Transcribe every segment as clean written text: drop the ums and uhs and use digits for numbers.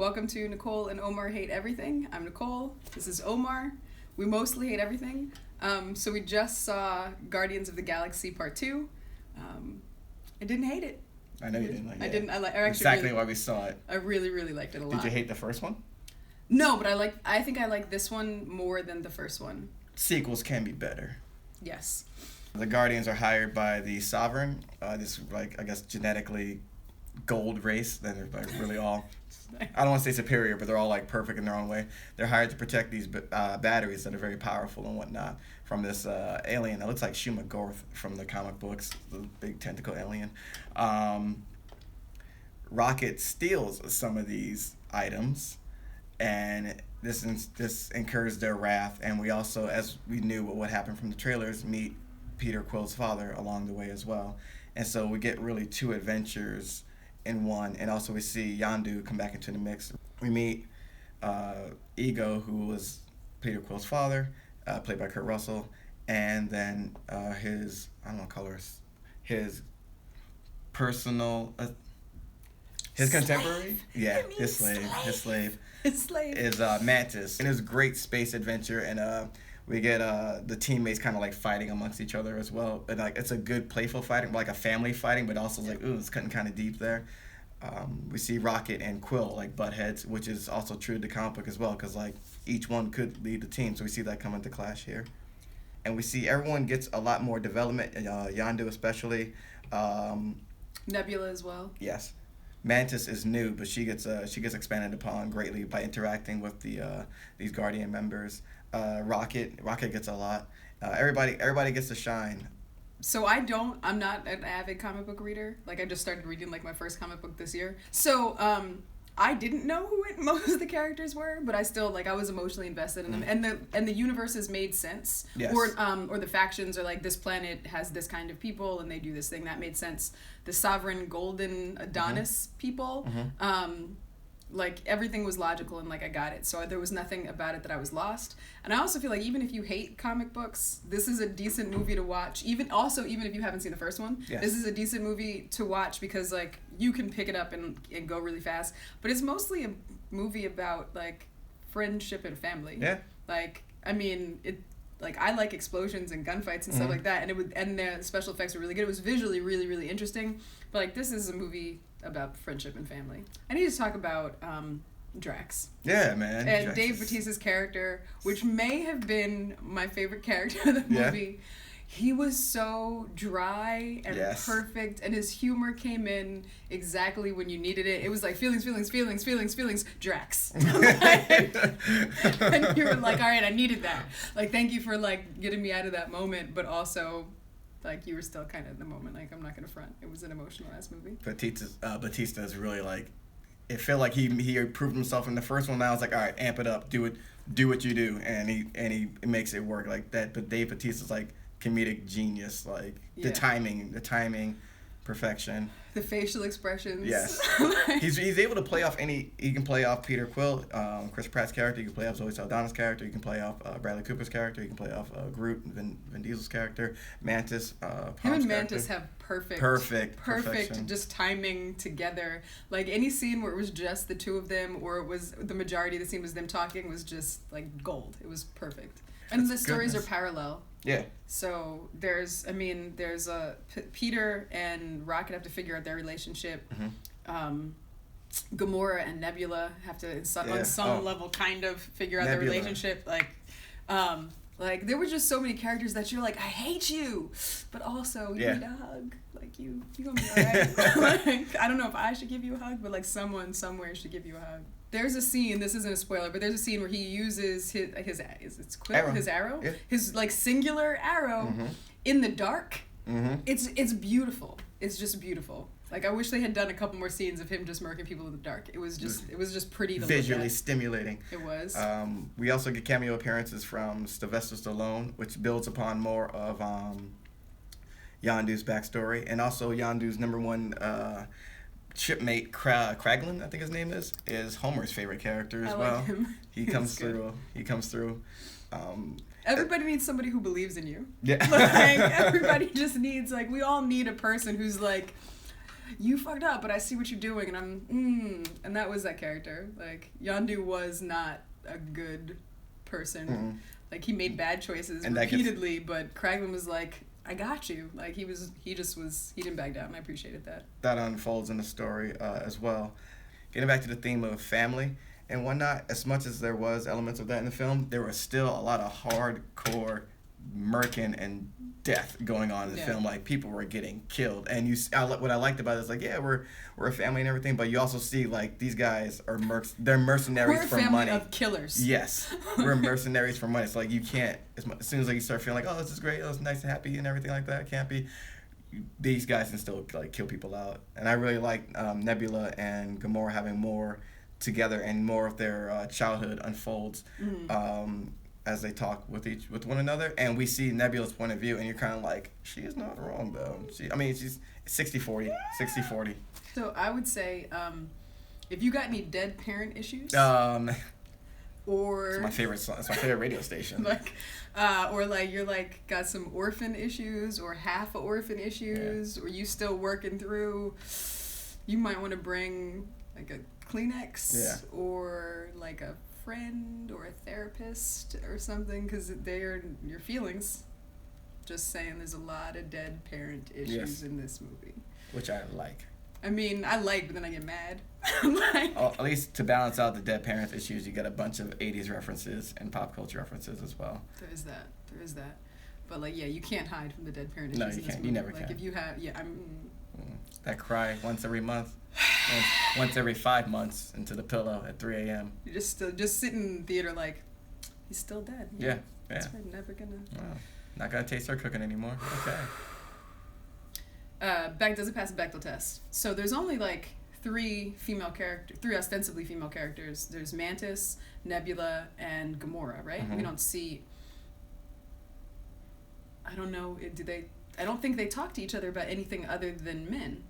Welcome to Nicole and Omar Hate Everything. I'm Nicole. This is Omar. We mostly hate everything. So we just saw Guardians of the Galaxy Part 2. I didn't hate it. I know you didn't like it. I didn't. I actually exactly really, why we saw it. I really, really liked it a lot. Did you hate the first one? No, but I think I like this one more than the first one. Sequels can be better. Yes. The Guardians are hired by the Sovereign, this like I guess genetically gold race. Then they're like really all, I don't want to say superior, but they're all like perfect in their own way. They're hired to protect these batteries that are very powerful and whatnot from this alien that looks like Shuma Gorath from the comic books, the big tentacle alien. Rocket steals some of these items, and this incurs their wrath. And we also, as we knew what happened from the trailers, meet Peter Quill's father along the way as well. And so we get really two adventures in one. And also we see Yondu come back into the mix. We meet Ego, who was Peter Quill's father, played by Kurt Russell, and then his, I don't know, colors, his personal, his contemporary? Yeah, his slave is Mantis. And it was a great space adventure, and we get the teammates kind of like fighting amongst each other as well. And like it's a good playful fighting, like a family fighting, but also like ooh, it's cutting kind of deep there. We see Rocket and Quill like butt heads, which is also true to the comic book as well, because like each one could lead the team. So we see that come into clash here, and we see everyone gets a lot more development. Yondu especially. Nebula as well. Yes. Mantis is new, but she gets expanded upon greatly by interacting with these Guardian members. Rocket gets a lot. Everybody gets to shine. So I'm not an avid comic book reader. Like I just started reading like my first comic book this year. So I didn't know who most of the characters were, but I still like I was emotionally invested in them, and the universes made sense. Yes. Or the factions are like this planet has this kind of people and they do this thing that made sense. The Sovereign Golden Adonis people, like everything was logical and like I got it. So there was nothing about it that I was lost. And I also feel like even if you hate comic books, this is a decent movie to watch. Even if you haven't seen the first one, yes. This is a decent movie to watch because like you can pick it up and go really fast. But it's mostly a movie about like friendship and family. Yeah. Like I mean it. Like I like explosions and gunfights and stuff like that, and the special effects were really good. It was visually really really interesting, but like this is a movie about friendship and family. I need to talk about Drax. Yeah, man. And Drax Dave Bautista's character, which may have been my favorite character of the movie. Yeah. He was so dry and perfect, and his humor came in exactly when you needed it. It was like feelings, Drax. And you were like, all right, I needed that. Like, thank you for like getting me out of that moment, but also, like, you were still kind of in the moment. Like, I'm not gonna front. It was an emotional ass movie. Batista is really like, it felt like he proved himself in the first one. Now it's like, all right, amp it up, do what you do, and he makes it work like that. But Dave Bautista's like comedic genius, like the timing, perfection, the facial expressions. Yes. he's able to play off he can play off Peter Quill, Chris Pratt's character. You can play off Zoe Saldana's character. You can play off Bradley Cooper's character. You can play off Groot, Vin Diesel's character, Mantis. Him and Mantis have perfect just timing together. Like any scene where it was just the two of them, or it was the majority of the scene was them talking, was just like gold. It was perfect, and the stories are parallel. Yeah. So there's Peter and Rocket have to figure out their relationship. Gamora and Nebula have to on some level kind of figure out their relationship. Like there were just so many characters that you're like, I hate you, but also you need a hug. Like you gonna be alright. Like I don't know if I should give you a hug, but like someone somewhere should give you a hug. There's a scene, this isn't a spoiler, but there's a scene where he uses his arrow? Yeah. His like singular arrow in the dark. It's beautiful. It's just beautiful. Like I wish they had done a couple more scenes of him just murking people in the dark. It was just pretty to visually look at. Stimulating. It was. We also get cameo appearances from Sylvester Stallone, which builds upon more of Yondu's backstory, and also Yondu's number one shipmate Kraglin, I think his name is Homer's favorite character as well. Like him. He comes through. Everybody needs somebody who believes in you. Yeah. Like everybody just needs we all need a person who's like, you fucked up, but I see what you're doing, and and that was that character. Like, Yondu was not a good person. Mm-hmm. Like, he made bad choices repeatedly, but Kraglin was like, I got you. Like, he didn't back down, and I appreciated that. That unfolds in the story as well. Getting back to the theme of family and whatnot, as much as there was elements of that in the film, there was still a lot of hardcore murking and death going on in the film. Like, people were getting killed, and what I liked about it is, like, yeah, we're a family and everything, but you also see, like, these guys are they're mercenaries for money. We're a family of killers. Yes, we're mercenaries for money. So, like, you can't, as soon as, like, you start feeling like, oh, this is great, oh, it's nice and happy and everything like that, can't be. These guys can still, like, kill people out. And I really like Nebula and Gamora having more together, and more of their childhood unfolds as they talk with one another. And we see Nebula's point of view, and you're kind of like, she is not wrong, though. She's 60-40. So I would say, if you got any dead parent issues, or it's my favorite song. It's my favorite radio station. Or like you're like got some orphan issues or half orphan issues, or you still working through, you might want to bring like a Kleenex or like a friend or a therapist or something, because they are your feelings. Just saying, there's a lot of dead parent issues in this movie, which I like. I mean, but then I get mad. At least to balance out the dead parents issues, you get a bunch of 80s references and pop culture references as well. There is that. But, like, yeah, you can't hide from the dead parent issues. No, you can't. You never can. Like, if you have, that cry once every month, once every 5 months into the pillow at 3 a.m. You just sit in theater like, he's still dead. Yeah. That's right, never gonna. Wow. Not gonna taste her cooking anymore. Okay. Does it pass the Bechdel test? So there's only like three ostensibly female characters. There's Mantis, Nebula, and Gamora, right? Mm-hmm. We don't see. I don't know. I don't think they talk to each other about anything other than men.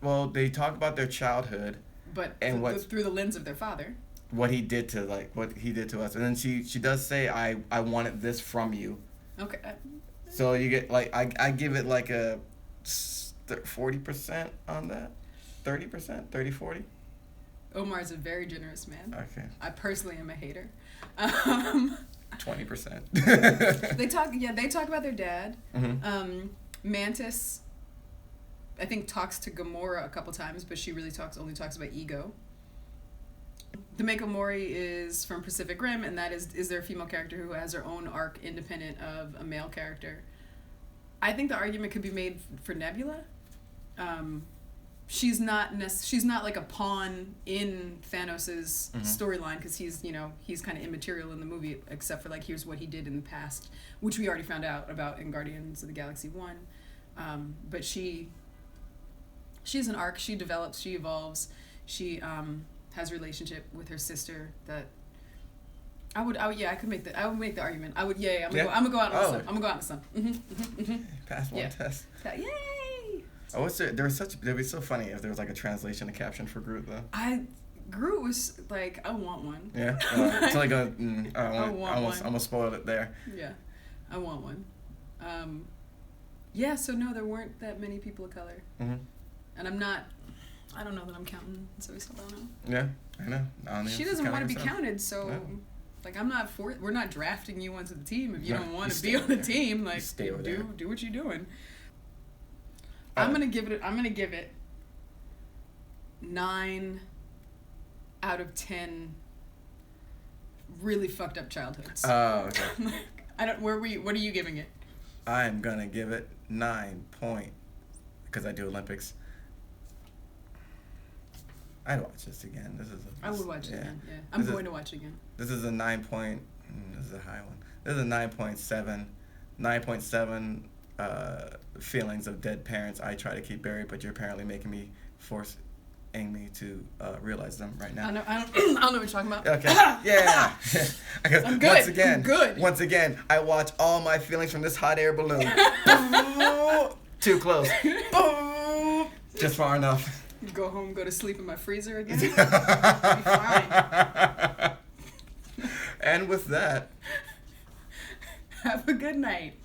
Well, they talk about their childhood, but through the lens of their father. What he did to us, and then she does say, "I wanted this from you." Okay. So you get like I give it like a 40% on that, 30%, 30-40. Omar's a very generous man. Okay. I personally am a hater. 20%. They talk about their dad. Mm-hmm. Mantis, I think, talks to Gamora a couple times, but she really only talks about ego. The Mako Mori is from Pacific Rim, and that is there a female character who has her own arc independent of a male character. I think the argument could be made for Nebula. She's not like a pawn in Thanos's storyline, because he's kind of immaterial in the movie, except for like, here's what he did in the past, which we already found out about in Guardians of the Galaxy 1. But she's an arc. She develops. She evolves. She has a relationship with her sister that I would make the argument. I'm gonna go out on the sun. I'm gonna go out on the sun. Pass one test. Yay! It'd be so funny if there was like a translation, a caption for Groot though. Groot was like, I want one. Yeah. It's like I almost spoiled it there. Yeah, I want one. So no, there weren't that many people of color. Mm-hmm. And I don't know that I'm counting Zoe Saldana. Yeah, I know. She doesn't want to be counted, so like, we're not drafting you onto the team if you don't want to be on the team. Like, do what you're doing. I'm gonna give it 9 out of 10 really fucked up childhoods. Oh, okay. What are you giving it? I'm gonna give it 9 point, because I do Olympics. I'd watch this again. I would watch it again. Yeah, I'm going to watch it again. This is a 9 point. This is a high one. This is a 9.7. 9.7 feelings of dead parents I try to keep buried, but you're apparently forcing me to realize them right now. I don't know what you're talking about. Okay. Yeah. I'm good. Once again, I watch all my feelings from this hot air balloon. Too close. Just far enough. Go home, go to sleep in my freezer again. Be fine. And with that, have a good night.